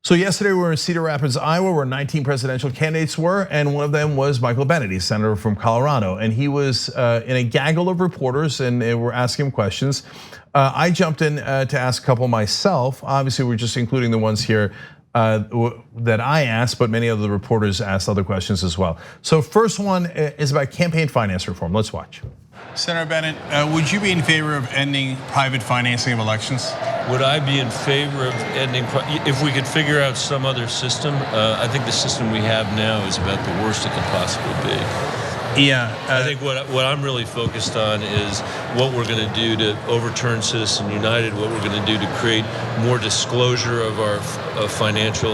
So yesterday we were in Cedar Rapids, Iowa, where 19 presidential candidates were, and one of them was Michael Bennet, he's senator from Colorado, and he was in a gaggle of reporters, and they were asking him questions. I jumped in to ask a couple myself. Obviously, we're just including the ones here that I asked, but many of the reporters asked other questions as well. So first one is about campaign finance reform. Let's watch. Senator Bennet, would you be in favor of ending private financing of elections? Would I be in favor of ending, if we could figure out some other system? I think the system we have now is about the worst it can possibly be. Yeah. I think what I'm really focused on is what we're going to do to overturn Citizens United, what we're going to do to create more disclosure of our financial,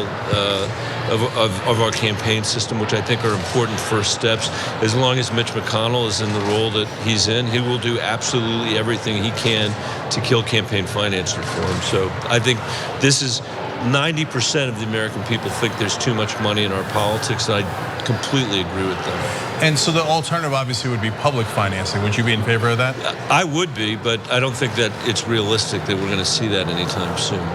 of our campaign system, which I think are important first steps. As long as Mitch McConnell is in the role that he's in, he will do absolutely everything he can to kill campaign finance reform. So I think this is 90% of the American people think there's too much money in our politics, and I completely agree with them. And so the alternative obviously would be public financing. Would you be in favor of that? I would be, but I don't think that it's realistic that we're going to see that anytime soon.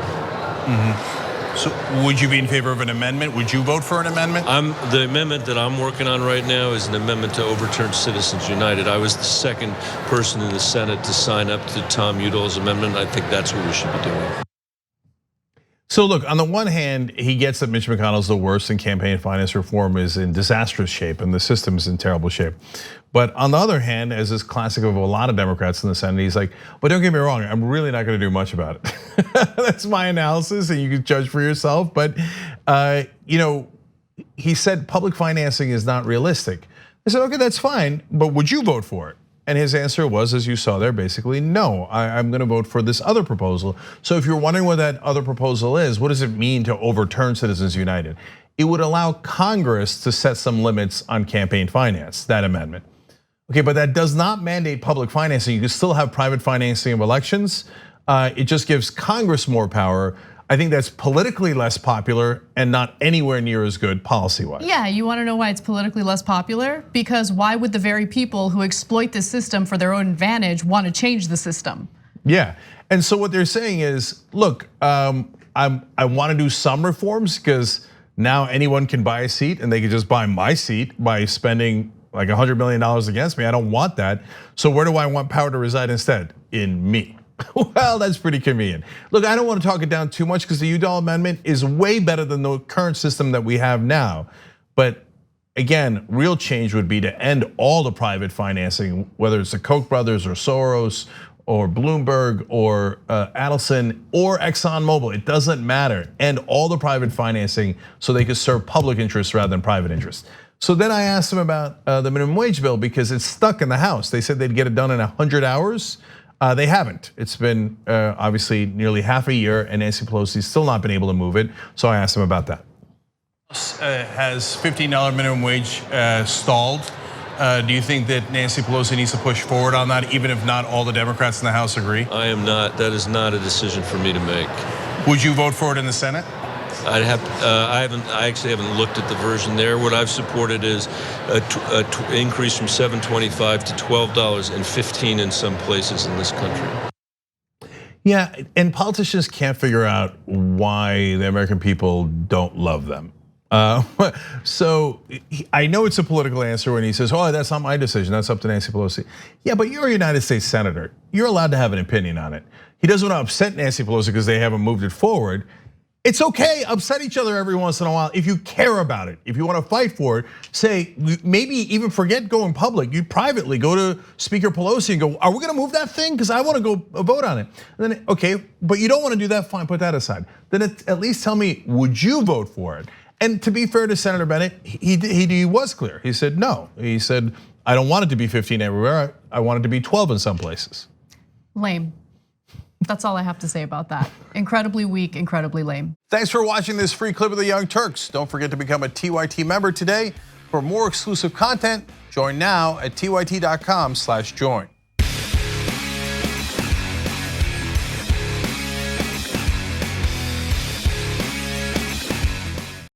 So would you be in favor of an amendment? Would you vote for an amendment? The amendment that I'm working on right now is an amendment to overturn Citizens United. I was the second person in the Senate to sign up to Tom Udall's amendment. I think that's what we should be doing. So look, on the one hand, he gets that Mitch McConnell's the worst and campaign finance reform is in disastrous shape and the system is in terrible shape. But on the other hand, as is classic of a lot of Democrats in the Senate, he's like, but don't get me wrong, I'm really not gonna do much about it. That's my analysis and you can judge for yourself. But he said public financing is not realistic. I said, okay, that's fine, but would you vote for it? And his answer was, as you saw there, basically, no, I'm gonna vote for this other proposal. So if you're wondering what that other proposal is, what does it mean to overturn Citizens United? It would allow Congress to set some limits on campaign finance, that amendment. Okay, but that does not mandate public financing. You can still have private financing of elections. It just gives Congress more power. I think that's politically less popular and not anywhere near as good policy-wise. Yeah, you wanna know why it's politically less popular? Because why would the very people who exploit the system for their own advantage wanna change the system? Yeah, and so what they're saying is, look, I wanna do some reforms because now anyone can buy a seat and they can just buy my seat by spending like $100 million against me. I don't want that. So where do I want power to reside instead? In me. Well, that's pretty convenient. Look, I don't want to talk it down too much because the Udall amendment is way better than the current system that we have now. But again, real change would be to end all the private financing, whether it's the Koch brothers or Soros or Bloomberg or Adelson or ExxonMobil. It doesn't matter. End all the private financing so they could serve public interests rather than private interests. So then I asked them about the minimum wage bill because it's stuck in the House. They said they'd get it done in 100 hours. They haven't. It's been obviously nearly half a year and Nancy Pelosi's still not been able to move it. So I asked him about that. Has $15 minimum wage stalled? Do you think that Nancy Pelosi needs to push forward on that, even if not all the Democrats in the House agree? I am not. That is not a decision for me to make. Would you vote for it in the Senate? I actually haven't looked at the version there. What I've supported is an increase from $7.25 to $12.15 in some places in this country. Yeah, and politicians can't figure out why the American people don't love them. So I know it's a political answer when he says, oh, that's not my decision, that's up to Nancy Pelosi. Yeah, but you're a United States senator. You're allowed to have an opinion on it. He doesn't want to upset Nancy Pelosi because they haven't moved it forward. It's okay, upset each other every once in a while if you care about it. If you want to fight for it, say, maybe even forget going public. You privately go to Speaker Pelosi and go, are we gonna move that thing? Because I want to go vote on it. And then, okay, but you don't want to do that, fine, put that aside. Then at least tell me, would you vote for it? And to be fair to Senator Bennet, he was clear. He said no. He said, I don't want it to be 15 everywhere. I want it to be 12 in some places. Lame. That's all I have to say about that. Incredibly weak, incredibly lame. Thanks for watching this free clip of the Young Turks. Don't forget to become a TYT member today. For more exclusive content, join now at tyt.com/join.